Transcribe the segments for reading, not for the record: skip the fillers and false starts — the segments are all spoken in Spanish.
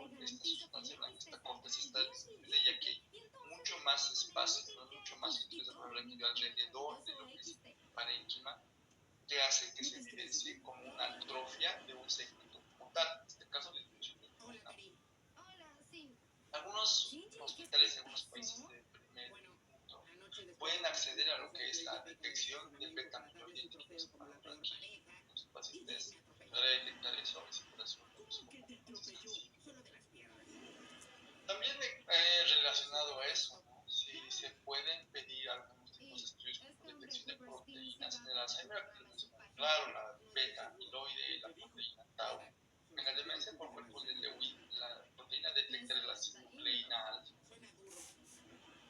con esta sustancia blanca, esta corteza está disponible, ya que hay mucho más espacio, ¿no? Mucho más sitios de color líquido alrededor de lo que es el parénquima, que hace que se evidencie como una atrofia de un segmento como tal, en este caso disminución del tamaño. Algunos hospitales de algunos países del primer mundo pueden acceder a lo que es la detección del beta-amiloide en los hematoraquídeos. Los pacientes podrán detectar eso y se podrá hacer un diagnóstico un poco más específico. También relacionado a eso, ¿no? Si se pueden pedir algunos tipos de estudios como detección de proteínas en el Alzheimer, aquí lo mencionamos claro, la beta-amiloide, la proteína tau. En la demencia por cuerpos de Lewy, la proteína detecta la sinucleína alfa.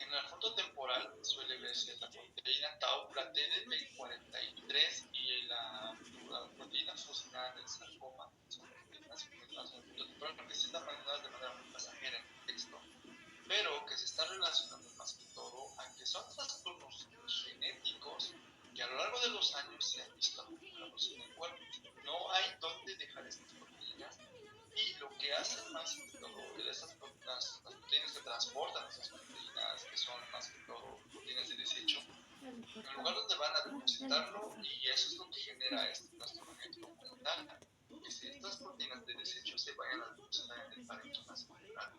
En el fondo temporal suele verse la proteína tau, la TDP43 y la proteína fusionada en el sarcoma. Son proteínas mencionadas en el fondo temporal que se están mencionadas de manera muy pasajera en el texto, pero que se está relacionando más que todo a que son trastornos genéticos que a lo largo de los años se han visto acumulados en el cuerpo. No hay dónde dejar estas proteínas y lo que hacen más que todo, las proteínas que transportan esas proteínas, que son más que todo proteínas de desecho, en el lugar donde van a depositarlo y eso es lo que genera este trastorno genético como tal, que si estas proteínas de desecho se vayan a depositar en el parénquima cerebral.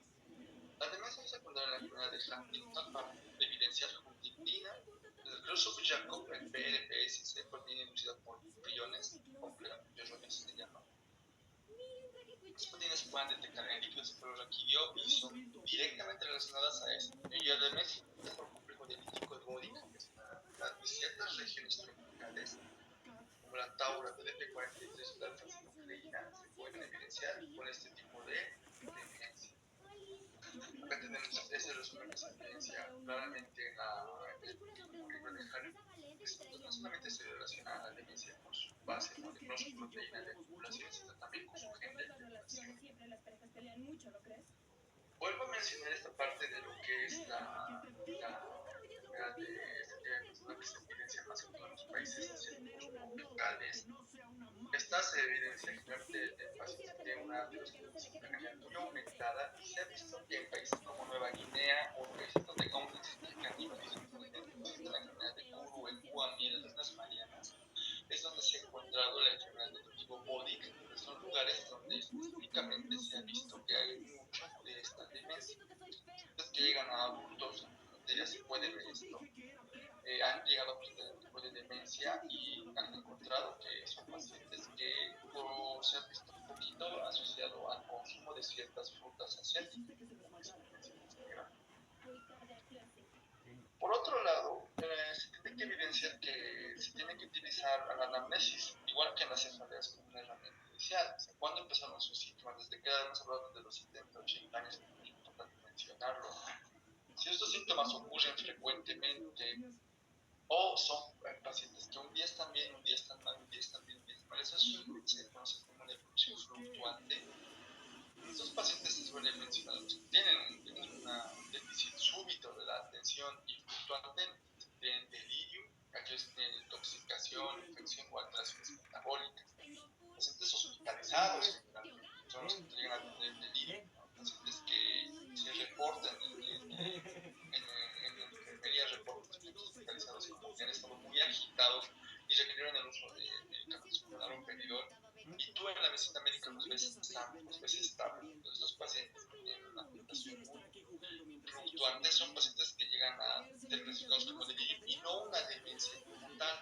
La demencia secundaria en la enfermedad de Huntington, para evidenciar huntingtina, el Creutzfeldt-Jakob, el PRPSC, proteína inducida por priones, completamente erróneos se llama. Las proteínas se pueden detectar en líquidos cefalorraquídeo y son directamente relacionadas a esto. Y la demencia por complejo dialítico de Bodick, que es de ciertas regiones troncales, como la taura, TDP43 y la alfa-sinucleína, se pueden evidenciar con este tipo de demencia. Acá tenemos ese resumen que se evidencia claramente en el último libro de Harry. No solamente se relaciona a la demencia con su base molecular, su proteína de acumulación, sino también con su gen de terminación. Vuelvo a mencionar esta parte de lo que es la enfermedad de este tipo de persona que se evidencia más que todo en los países asiáticos tropicales. Esta se evidencia generalmente en pacientes que tienen una aterosclerosis craneal muy aumentada y se ha visto que en países como Nueva Guinea o países donde aún existe canibalismo, donde existe la enfermedad de Kuru, en Guam y en las Islas Marianas, es donde se ha encontrado la enfermedad de tipo Bodic, donde son lugares donde específicamente se ha visto que hay mucho de esta demencia. Pacientes que llegan a adultos, ya se puede ver esto, han llegado a presentar un tipo de demencia y han encontrado que son pacientes que se han visto un poquito asociado al consumo de ciertas frutas asiáticas, como esa demencia más grave. Por otro lado, se tiene que evidenciar que se tiene que utilizar la anamnesis, igual que en las cefaleas, como una herramienta inicial. O sea, ¿cuándo empezaron sus síntomas? Desde que hemos hablado de los 70, 80 años, es importante mencionarlo. Si estos síntomas ocurren frecuentemente o son pacientes que un día están bien, un día están mal, un día están bien, un día están mal, eso se conoce como una evolución fluctuante. En estos pacientes se suele mencionar los que tienen un déficit súbito de la atención y fluctuante, tienen delirium, aquellos que tienen intoxicación, infección o alteraciones metabólicas. Pacientes hospitalizados generalmente son los que llegan a tener delirium, ¿no? Pacientes que se reportan en enfermería, reportan pacientes hospitalizados como que han estado muy agitados y requirieron el uso de medicamentos como el haloperidol. Y tú en la visita médica los ves sanos, los ves estables. Entonces, los pacientes que tienen una afectación muy fluctuante son pacientes que llegan a ser clasificados como delirio y no una demencia como tal.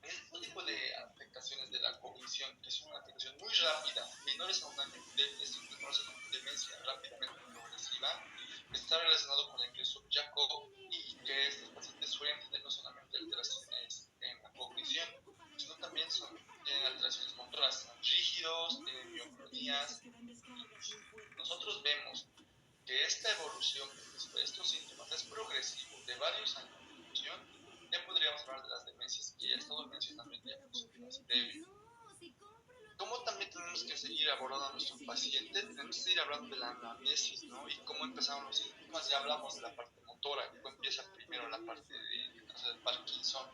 Este tipo de afectaciones de la cognición, que es una afectación muy rápida, menores a un año, esto se conoce como demencia rápidamente progresiva, está relacionado con el Creutzfeldt-Jakob y que estos pacientes suelen tener no solamente alteraciones en la cognición, sino también tienen alteraciones motoras, son rígidos, tienen mioclonías. Nosotros vemos que esta evolución, estos síntomas, es progresivo de varios años de evolución, ya podríamos hablar de las demencias que ya he estado mencionando en diapositivas previas. ¿Cómo también tenemos que seguir abordando a nuestro paciente? Tenemos que seguir hablando de la anamnesis, ¿no? Y cómo empezaron los síntomas. Ya hablamos de la parte motora, que empieza primero la parte del caso del Parkinson,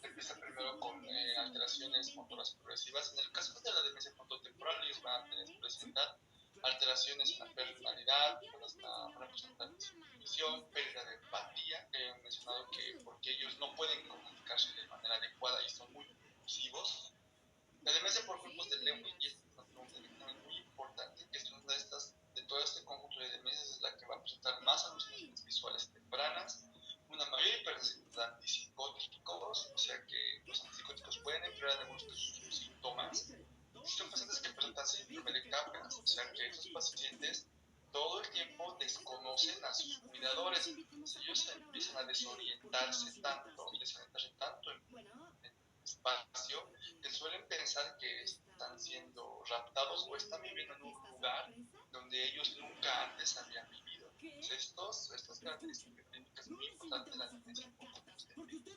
empieza primero con alteraciones motoras progresivas. En el caso de la demencia frontotemporal, ellos van a presentar alteraciones en la personalidad, hasta una persona de disposición, pérdida de empatía, que he mencionado que porque ellos no pueden comunicarse de manera adecuada y son muy impulsivos. La demencia por grupos de Lewy, y esta es una pregunta también muy importante, que es una de estas, de todo este conjunto de demencias, es la que va a presentar más alucinaciones visuales tempranas, una mayor hipersensibilidad a antipsicóticos, o sea que los antipsicóticos pueden empeorar en algunos casos sus síntomas. Son pacientes que presentan síndrome de Capgras, o sea que estos pacientes todo el tiempo desconocen a sus cuidadores. Ellos empiezan a desorientarse tanto y desorientarse tanto en espacio que suelen pensar que están siendo raptados o están viviendo en un lugar donde ellos nunca antes habían vivido. Estas características clínicas muy importantes de la demencia por grupos de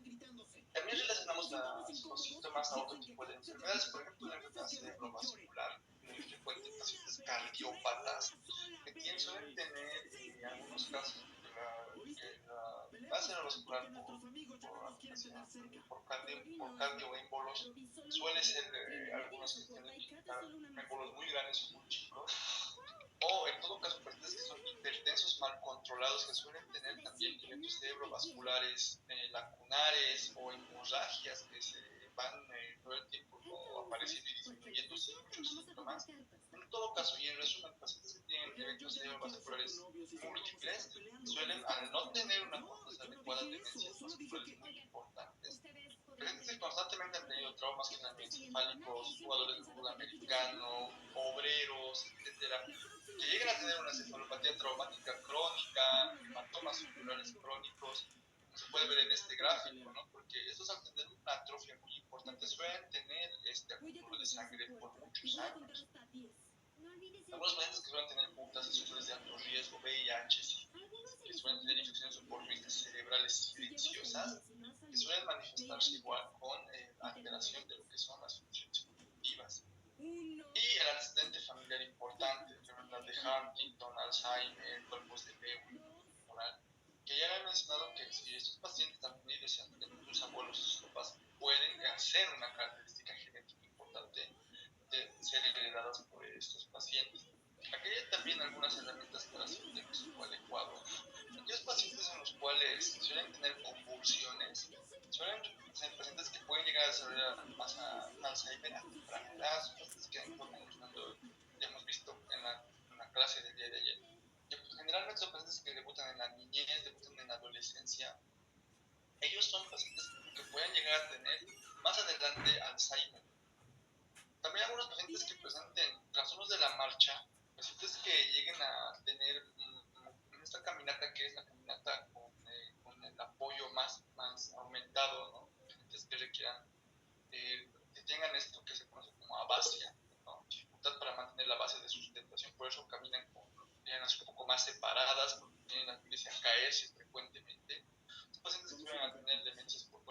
Lewy. También relacionamos los síntomas a otro tipo de enfermedades, por ejemplo, la enfermedad cerebrovascular, muy frecuente en pacientes cardiópatas, que suelen tener en algunos casos la enfermedad cerebrovascular por cardioémbolos suele ser algunos que tienen émbolos muy grandes o muy chicos, o en todo caso pacientes que son hipertensos mal controlados, que suelen tener también eventos cerebrovasculares lacunares o hemorragias que se van todo el tiempo apareciendo y disminuyendo sin muchos síntomas. En todo caso, y en resumen, pacientes que tienen eventos cerebrovasculares múltiples suelen, al no tener una conducta adecuada de demencias vasculares muy importantes, pacientes que constantemente han tenido traumas craneoencefálicos, jugadores de fútbol americano, obreros, etcétera, que lleguen a tener una encefalopatía traumática crónica, hematomas oculares crónicos, como se puede ver en este gráfico, ¿no? Porque estos al tener una atrofia muy importante suelen tener este acúmulo de sangre por muchos años. Algunos pacientes que suelen tener mutaciones de alto riesgo, VIH, sífilis, que suelen tener infecciones oportunistas cerebrales silenciosas, que suelen manifestarse igual con alteración de lo que son las funciones cognitivas. Y el antecedente familiar importante, enfermedad de Huntington, Alzheimer, cuerpos de Lewy, que ya he mencionado que si estos pacientes han tenido sus abuelos y sus papás pueden hacer una característica genética importante de ser heredadas por estos pacientes. Aquí hay también algunas herramientas para hacer un diagnóstico adecuado. Aquellos pacientes en los cuales suelen tener convulsiones, suelen ser pacientes que pueden llegar a desarrollar más un Alzheimer a temprana edad, son pacientes que ya hemos visto en la clase del día de ayer, que pues, generalmente son pacientes que debutan en la niñez, debutan en la adolescencia. Ellos son pacientes que pueden llegar a tener más adelante Alzheimer. También algunos pacientes que presenten trastornos de la marcha, pacientes que lleguen a tener esta caminata que es la caminata con el apoyo más aumentado, ¿no? Pacientes que requieran, que tengan esto que se conoce como abasia, ¿no? Dificultad para mantener la base de sustentación, por eso caminan con piernas un poco más separadas, porque tienen la tendencia a caerse frecuentemente. Los pacientes que suelen tener demencia por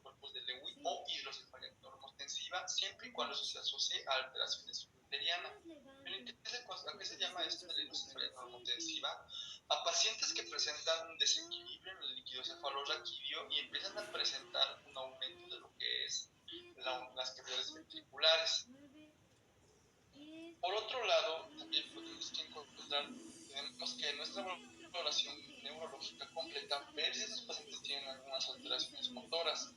cuerpos de Lewy o hidrocefalia normotensiva, siempre y cuando eso se asocie a alteraciones bacterianas. ¿A qué se llama esto de la hidrocefalia normotensiva? A pacientes que presentan un desequilibrio en el líquido cefalorraquídeo y empiezan a presentar un aumento de lo que es las cavidades ventriculares. Por otro lado, también tenemos que en nuestra valoración neurológica completa, ver si estos pacientes tienen algunas alteraciones motoras.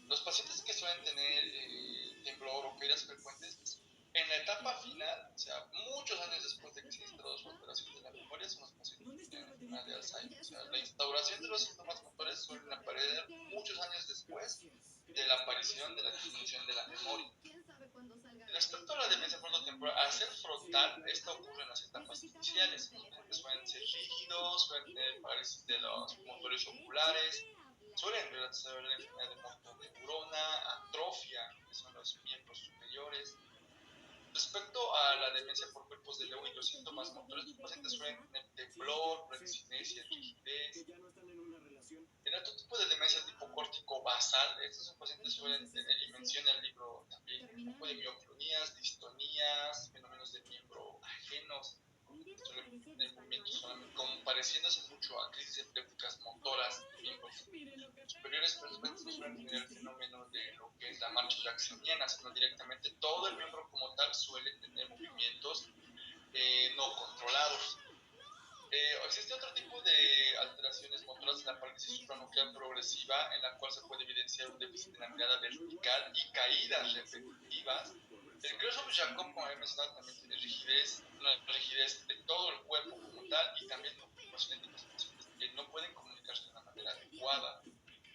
Los pacientes que suelen tener temblor o caídas frecuentes, en la etapa final, o sea, muchos años después de que se ha instalado su alteración de la memoria, son los pacientes que tienen enfermedad de Alzheimer. O sea, la instauración de los síntomas motores suelen aparecer muchos años después de la aparición de la disminución de la memoria. Respecto a la demencia frontotemporal, al ser frontal, esto ocurre en las etapas iniciales. Los pacientes suelen ser rígidos, suelen tener parálisis de los motores oculares, suelen desarrollar enfermedad de motoneurona, atrofia, que son los miembros superiores. Respecto a la demencia por cuerpos de Lewy y los síntomas motores, los pacientes suelen tener temblor, bradicinezia, rigidez. En otro tipo de demencia tipo córtico basal, estos pacientes suelen tener, y menciona el libro también, un poco de mioclonías, distonías, fenómenos de miembro ajenos, suelen tener movimientos solamente como pareciéndose mucho a crisis epilépticas motoras de miembros superiores, pero los pacientes no suelen tener el fenómeno de lo que es la marcha jacksoniana, sino directamente todo el miembro como tal suele tener movimientos no controlados. Existe otro tipo de alteraciones motoras en la parálisis supranuclear progresiva, en la cual se puede evidenciar un déficit en la mirada vertical y caídas repetitivas. El Creutzfeldt-Jakob, como había mencionado, también tiene rigidez, una rigidez de todo el cuerpo como tal, y también proporciona indicaciones que no pueden comunicarse de una manera adecuada.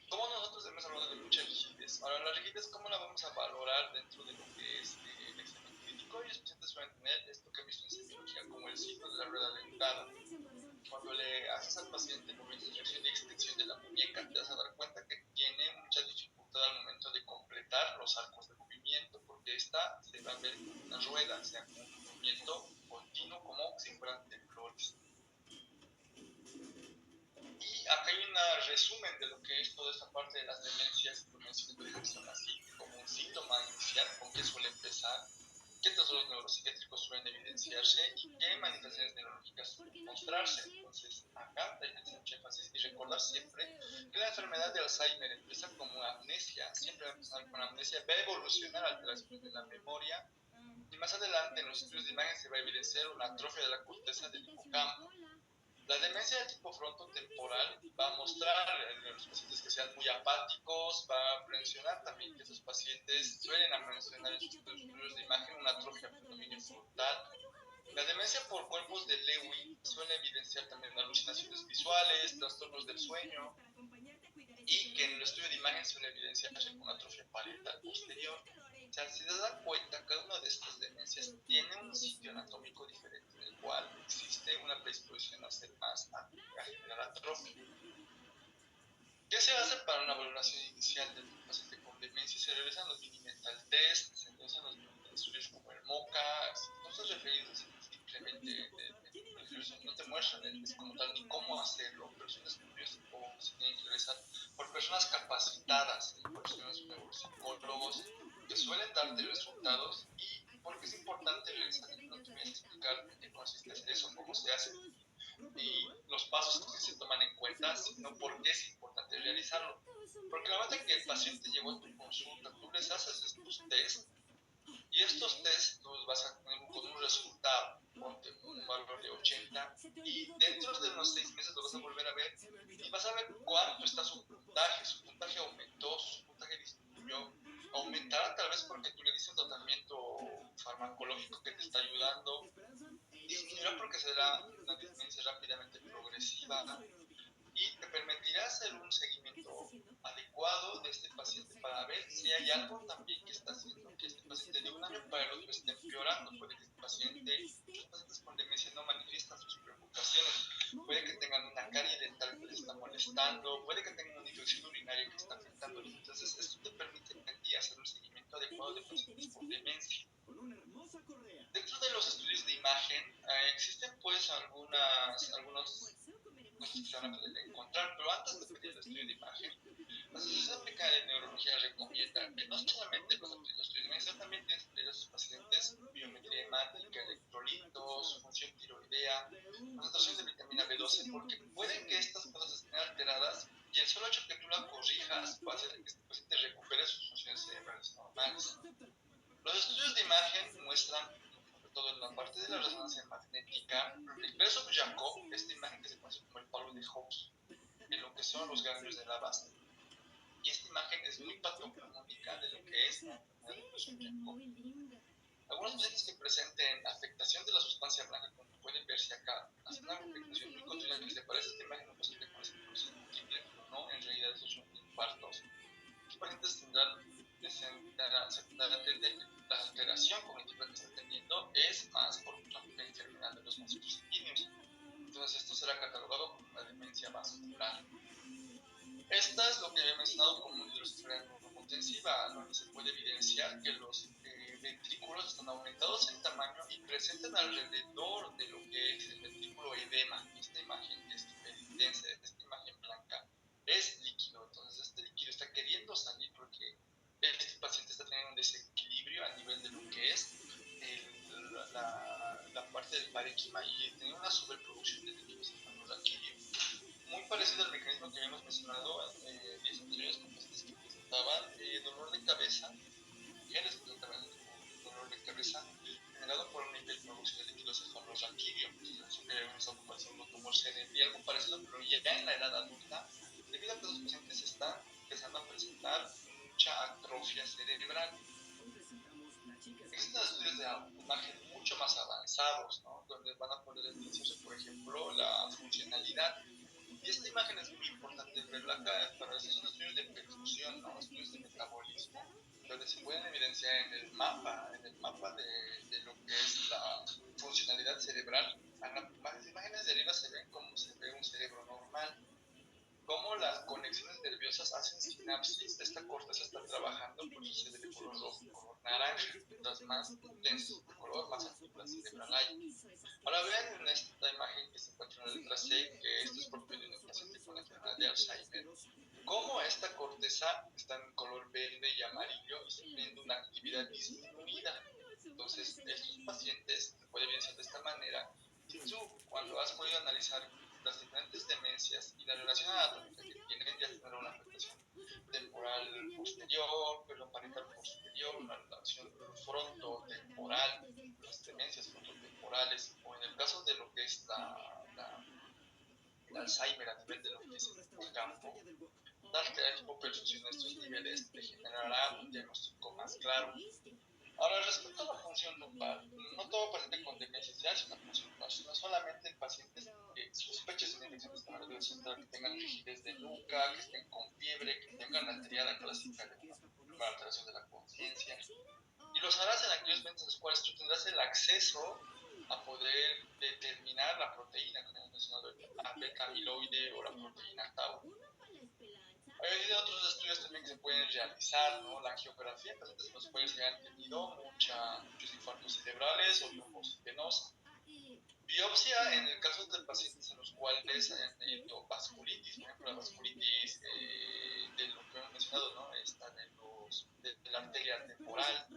Como nosotros hemos hablado de mucha rigidez, ahora la rigidez, ¿cómo la vamos a valorar dentro de lo que es el examen clínico? Y los pacientes suelen tener esto que he visto en semiología como el signo de la rueda dentada. Cuando le haces al paciente movimientos de flexión y extensión de la muñeca, te vas a dar cuenta que tiene mucha dificultad al momento de completar los arcos de movimiento, porque esta se va a ver como una rueda, o sea, como un movimiento continuo, como si fueran temblores. Y acá hay un resumen de lo que es toda esta parte de las demencias, por menciones que son así, como un síntoma inicial, con qué suele empezar, qué trastornos neuropsiquiátricos suelen evidenciarse y qué manifestaciones neurológicas suelen mostrarse. Entonces, acá hay que hacer mucho énfasis y recordar siempre que la enfermedad de Alzheimer empieza como amnesia, siempre va a empezar con amnesia, va a evolucionar a alteraciones de la memoria y más adelante en los estudios de imagen se va a evidenciar una atrofia de la corteza del hipocampo. La demencia de tipo frontotemporal va a mostrar en los pacientes que sean muy apáticos, va a mencionar también que esos pacientes suelen mencionar en sus estudios de imagen una atrofia del dominio frontal. La demencia por cuerpos de Lewy suele evidenciar también alucinaciones visuales, trastornos del sueño, y que en el estudio de imagen suele evidenciarse con atrofia parietal posterior. O sea, si te das cuenta, cada una de estas demencias tiene un sitio anatómico diferente en el cual existe una predisposición a ser más a generar atrofia. ¿Qué se hace para una valoración inicial del paciente con demencia? Se realizan los mini mental tests, se realizan los estudios como el MOCA, no son referidos simplemente, no te muestran como tal ni cómo hacerlo, pero son estudios que se tienen que realizar por personas capacitadas, por neuropsicólogos, que suelen darte resultados. Y porque es importante realizar, no te voy a explicar en qué consiste eso, cómo se hace y los pasos que se toman en cuenta, sino por qué es importante realizarlo. Porque la verdad que el paciente llegó a tu consulta, tú les haces estos test y estos test los vas a tener con un resultado, ponte un valor de 80 y dentro de unos 6 meses lo vas a volver a ver y vas a ver cuánto está su puntaje aumentó, su puntaje disminuyó, aumentará tal vez porque tú le diste un tratamiento farmacológico que te está ayudando, disminuirá porque será una demencia rápidamente progresiva y te permitirá hacer un seguimiento adecuado de este paciente para ver si hay algo también que está haciendo que este paciente de un año para el otro esté empeorando. Puede que este paciente, los pacientes con demencia no manifiestan sus preocupaciones, puede que tengan una carie dental que les está molestando, puede que tengan una infección urinaria que está afectándoles. Entonces, esto te permite a ti hacer un seguimiento adecuado de pacientes con demencia. Dentro de los estudios de imagen existen pues algunos cosas que se van a poder encontrar, pero antes de pedir el estudio de imagen, la Asociación Americana de Neurología recomienda que no solamente los estudios de imagen, sino también tienes que pedir a sus pacientes biometría hemática, electrolitos, función tiroidea, concentración de vitamina B12, porque puede que estas cosas estén alteradas y el solo hecho que tú la corrijas va a hacer que este paciente recupere sus funciones cerebrales normales. Los estudios de imagen muestran, sobre todo en la parte de la resonancia magnética, el peso de Jacob, esta imagen que se conoce como el palo de Hawkes, en lo que son los ganglios de la base. Y esta imagen es muy patognomónica de lo que es la enfermedad de peso de Jacob. Algunos pacientes que presenten afectación de la sustancia blanca, como pueden verse acá, hacen una afectación muy continua que se parece a esta imagen, un paciente con esclerosis múltiple, pero no, en realidad esos son infartos. Los pacientes la alteración cognitiva que está teniendo es más por una enfermedad de los vasos sanguíneos. Entonces, esto será catalogado como una demencia vascular. Esta es lo que había mencionado como hidrocefalia neurohipotensiva, donde se puede evidenciar que los ventrículos están aumentados en tamaño y presentan alrededor de lo que es el ventrículo edema. Esta imagen es súper intensa, esta imagen blanca es líquido, entonces este líquido está queriendo salir porque este paciente está teniendo un desequilibrio a nivel de lo que es la parte del parénquima y tiene una sobreproducción de líquidos cefalorraquídeo. Muy parecido al mecanismo que habíamos mencionado en días anteriores con pacientes que presentaban dolor de cabeza, mujeres que presentaban dolor de cabeza generado por una hiperproducción de líquido cefalorraquídeo cerebral, algo parecido, pero ya en la edad adulta, debido a que los pacientes están empezando a presentar mucha atrofia cerebral. Existen estudios de imagen mucho más avanzados, ¿no? Donde van a poder evidenciarse, por ejemplo, la funcionalidad. Y esta imagen es muy importante verla acá, para estos son estudios de perfusión, ¿no? Estudios de metabolismo, donde se pueden evidenciar en el mapa de lo que es la funcionalidad cerebral. Las imágenes de arriba se ven como se ve un cerebro normal, cómo las conexiones nerviosas hacen sinapsis. Esta corteza está trabajando, por eso se ve de color rojo, color naranja. Mientras más intenso de color, más actividad cerebral hay. Ahora vean en esta imagen que se encuentra en la letra C, que esto es propio de un paciente con enfermedad de Alzheimer, cómo esta corteza está en color verde y amarillo y está teniendo una actividad disminuida. Entonces, estos pacientes se puede evidenciar de esta manera. Si tú, cuando has podido analizar las diferentes demencias y la relación anatómica que tienen, ya tendrá una afectación temporal posterior, perdón, parietal posterior, una relación frontotemporal, las demencias frontotemporales, o en el caso de lo que es el Alzheimer a nivel de lo que es el hipocampo, dar tipo perfusión a estos niveles te generará un diagnóstico más claro. Ahora, respecto a la función lumbar, no todo paciente con demencia se hace una función lumbar, sino solamente en pacientes que sospechen de una infección sistema nervioso central, que tengan rigidez de nuca, que estén con fiebre, que tengan la triada clásica de una alteración de la conciencia. Y los harás en aquellos momentos en los cuales tú tendrás el acceso a poder determinar la proteína, como hemos mencionado, la beta amiloide o la proteína tau. Hay otros estudios también que se pueden realizar, ¿no? La angiografía en pacientes en los cuales se han tenido muchos infartos cerebrales o trombosis venosa. Biopsia en el caso de pacientes en los cuales han tenido vasculitis, por ejemplo, la vasculitis de lo que hemos mencionado, ¿no? Esta de la arteria temporal.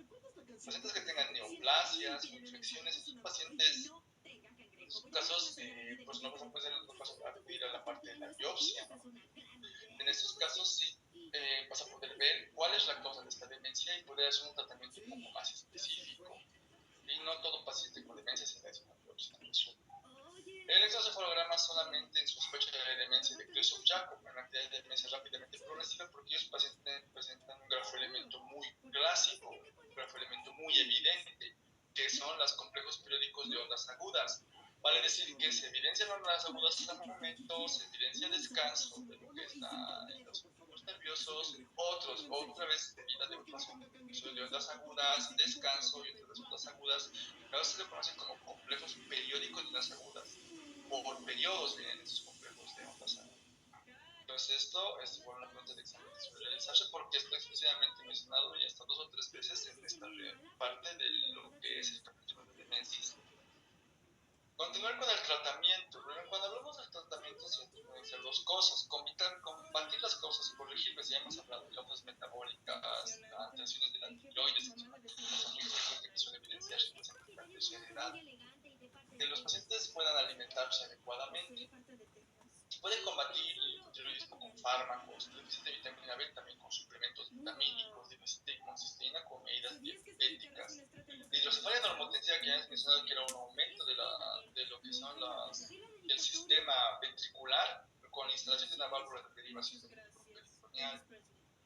Pacientes que tengan neoplasias o infecciones, estos pacientes, en sus casos, pues no puede ser el caso para acudir a la parte de la biopsia, ¿no? En estos casos sí vas a poder ver cuál es la causa de esta demencia y poder hacer un tratamiento un poco más específico. Y no todo paciente con demencia se le hace una biopsia. El electroencefalograma solamente en sospecha de demencia de Creutzfeldt-Jakob, en actividad de demencia rápidamente progresiva, porque ellos pacientes presentan un grafoelemento muy clásico, un grafoelemento muy evidente, que son los complejos periódicos de ondas agudas. Vale decir que se evidencian ondas agudas al momento, se evidencia descanso de lo que está en los complejos nerviosos, en otros, otra vez seguida de otras de ondas agudas, descanso y otras ondas agudas. A veces se le conocen como complejos periódicos de ondas agudas, o por periodos vienen esos complejos de ondas agudas. Entonces esto es igual una pregunta de examen que suele realizarse porque está exclusivamente mencionado y hasta 2 o 3 veces en esta parte de lo que es el capítulo de demencias. Continuar con el tratamiento. Cuando hablamos del tratamiento se pueden ser dos cosas: combatir las causas, corregirlas. Ya hemos hablado de causas metabólicas, alteraciones de la tiroides, que son una cosa muy frecuente que suele evidenciarse en pacientes de la tercera edad. Que los pacientes puedan alimentarse adecuadamente. Se puede combatir el hipotiroidismo con fármacos, el déficit de vitamina B también con suplementos vitamínicos, déficit de homocysteína con medidas dietéticas. La hidrocefalia normotensiva, que ya hemos mencionado que era un aumento de lo que son el sistema ventricular con la instalación de una válvula de derivación del peritoneal.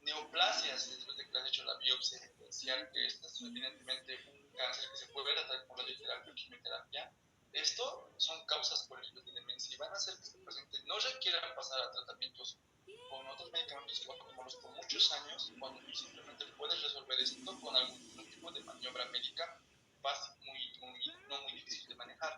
Neoplasias, después de que has hecho la biopsia, evidenciar que esto es evidentemente un cáncer que se puede tratar con radioterapia o quimioterapia. Esto son causas, por ejemplo, de demencia y van a hacer que este paciente no requiera pasar a tratamientos con otros medicamentos igual por muchos años, cuando tú simplemente puedes resolver esto con algún tipo de maniobra médica fácil, no muy difícil de manejar.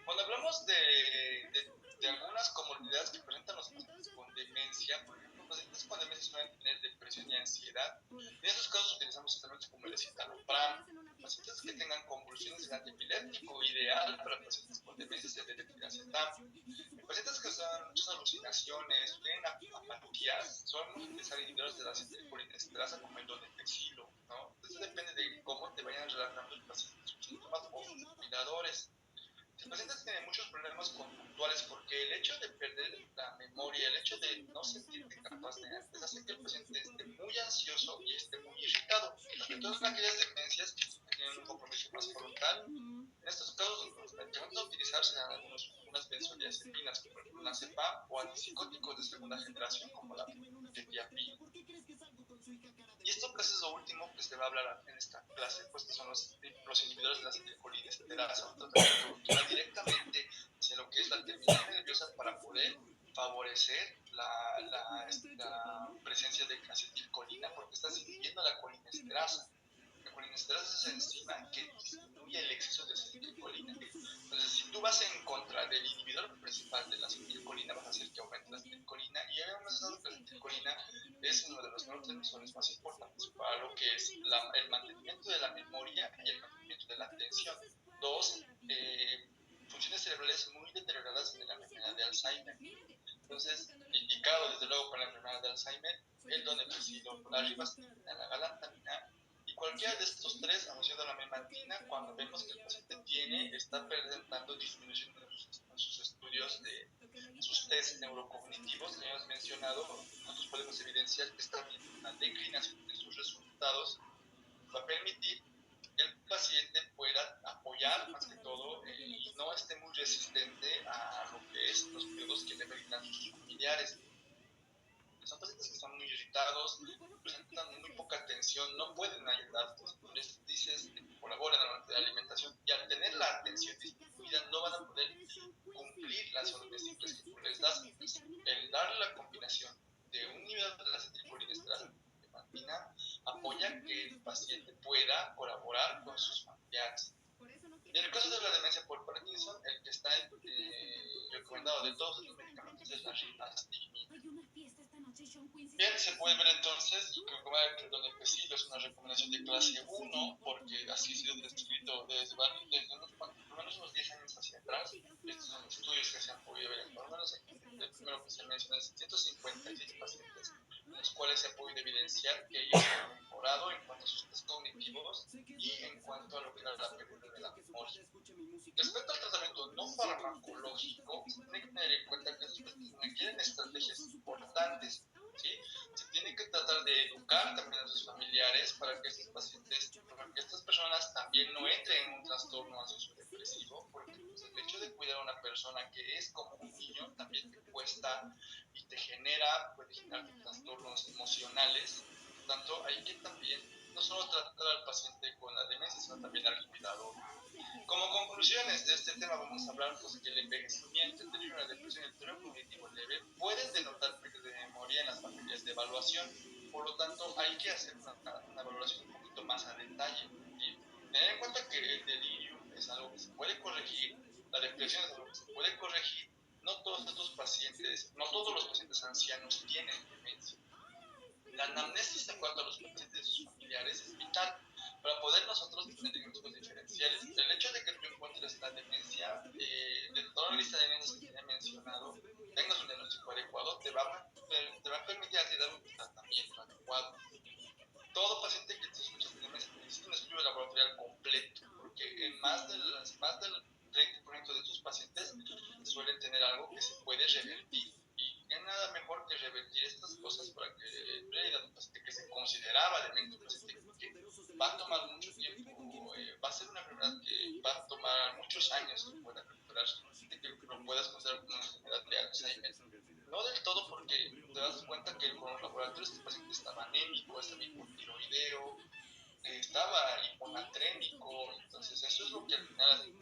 Cuando hablamos de algunas comorbilidades que presentan los pacientes con demencia, por ejemplo, pacientes con demencia suelen tener depresión y ansiedad. En estos casos utilizamos tratamientos como el escitalopram. Pacientes que tengan convulsiones del antiepiléptico, ideal para pacientes con demencia es el levetiracetam. Pacientes que usan muchas alucinaciones, tienen apatías, solemos utilizar inhibidores de la acetilcolinesterasa como el donepezilo, ¿no? Entonces depende de cómo te vayan relatando el paciente sus síntomas o sus cuidadores. El paciente tiene muchos problemas conductuales porque el hecho de perder la memoria, el hecho de no sentirte capaz de antes, hace que el paciente esté muy ansioso y esté muy irritado. Sobre todo en aquellas demencias que tienen un compromiso más frontal. En estos casos, los medicamentos a utilizar utilizar serán algunas benzodiazepinas, como el clonazepam, o antipsicóticos de segunda generación, como la quetiapina. Y esto pues es lo último que se va a hablar en esta clase, pues que son los inhibidores de la acetilcolinesterasa, un tratamiento que va directamente hacia lo que es la terminal nerviosa para poder favorecer la presencia de acetilcolina, porque estás inhibiendo la colinesterasa. La colinesterasa es esa enzima que disminuye el exceso de acetilcolina. Entonces, si tú vas en contra del inhibidor principal de la acetilcolina, vas a hacer que aumente la acetilcolina, y habíamos dado que la acetilcolina es uno de los neurotransmisores más importantes para lo que es el mantenimiento de la memoria y el mantenimiento de la atención. Dos, funciones cerebrales muy deterioradas en la enfermedad de Alzheimer. Entonces, indicado desde luego para la enfermedad de Alzheimer, el donepezilo, la ribastina, la galantamina, y cualquiera de estos tres asociado a la memantina, cuando vemos que el paciente está presentando disminución en sus estudios, en sus test neurocognitivos que hemos mencionado, nosotros podemos evidenciar que está viendo una declinación de sus resultados, va a permitir que el paciente pueda apoyar más que todo y no esté muy resistente a lo que es los cuidados que le brindan sus familiares. Son pacientes que están muy irritados, presentan muy poca atención, no pueden ayudar, les dices que colaboran en la alimentación, y al tener la atención disminuida no van a poder cumplir las órdenes simples que tú les das. Entonces, el darle la combinación de un nivel de la acetilcolinesterasa de mantina apoya que el paciente pueda colaborar con sus familiares. Y en el caso de la demencia por Parkinson, el que está recomendado de todos estos medicamentos es la ribastigmina. Bien, se puede ver entonces que el donepezil es una recomendación de clase 1, porque así ha sido descrito desde por lo menos unos 10 años hacia atrás. Estos son estudios que se han podido ver en por lo menos el primero que se menciona es 156 pacientes, en los cuales se ha podido evidenciar que ellos han mejorado en cuanto a sus test cognitivos y en cuanto a lo que era la pérdida de la memoria. Respecto al tratamiento no farmacológico, se tiene que tener en cuenta que estos pacientes requieren estrategias importantes, ¿sí? Se tiene que tratar de educar también a sus familiares para que estas personas también no entren en un trastorno ansioso depresivo, porque pues, el hecho de cuidar a una persona que es como un niño también te cuesta y puede generar trastornos emocionales. Por tanto, hay que también no solo tratar al paciente con la demencia, sino también al cuidador. Como conclusiones de este tema vamos a hablar pues, que el envejecimiento, el deterioro de la depresión y el deterioro cognitivo leve pueden denotar pérdida de memoria en las familias de evaluación. Por lo tanto, hay que hacer una valoración un poquito más a detalle. Y tener en cuenta que el delirio es algo que se puede corregir, la depresión es algo que se puede corregir. No todos los pacientes ancianos tienen demencia. La anamnesis en cuanto a los pacientes y sus familiares es vital para poder nosotros tener diagnósticos diferenciales. El hecho de que tú encuentres la demencia, de toda la lista de demencias que te he mencionado, tengas un diagnóstico adecuado, te va a permitir a ti dar un tratamiento adecuado. Todo paciente que te escucha de demencia necesita un estudio laboratorial completo, porque en más del 30% de estos pacientes suelen tener algo que se puede revertir. Y qué nada mejor que revertir estas cosas para que en realidad un paciente que se consideraba demente, un paciente que va a tomar mucho tiempo, va a ser una enfermedad que va a tomar muchos años que pueda recuperarse, que lo puedas considerar como una enfermedad de Alzheimer. No del todo, porque te das cuenta que con los laboratorios este paciente estaba anémico, estaba hipotiroideo, estaba hiponatrémico, entonces eso es lo que al final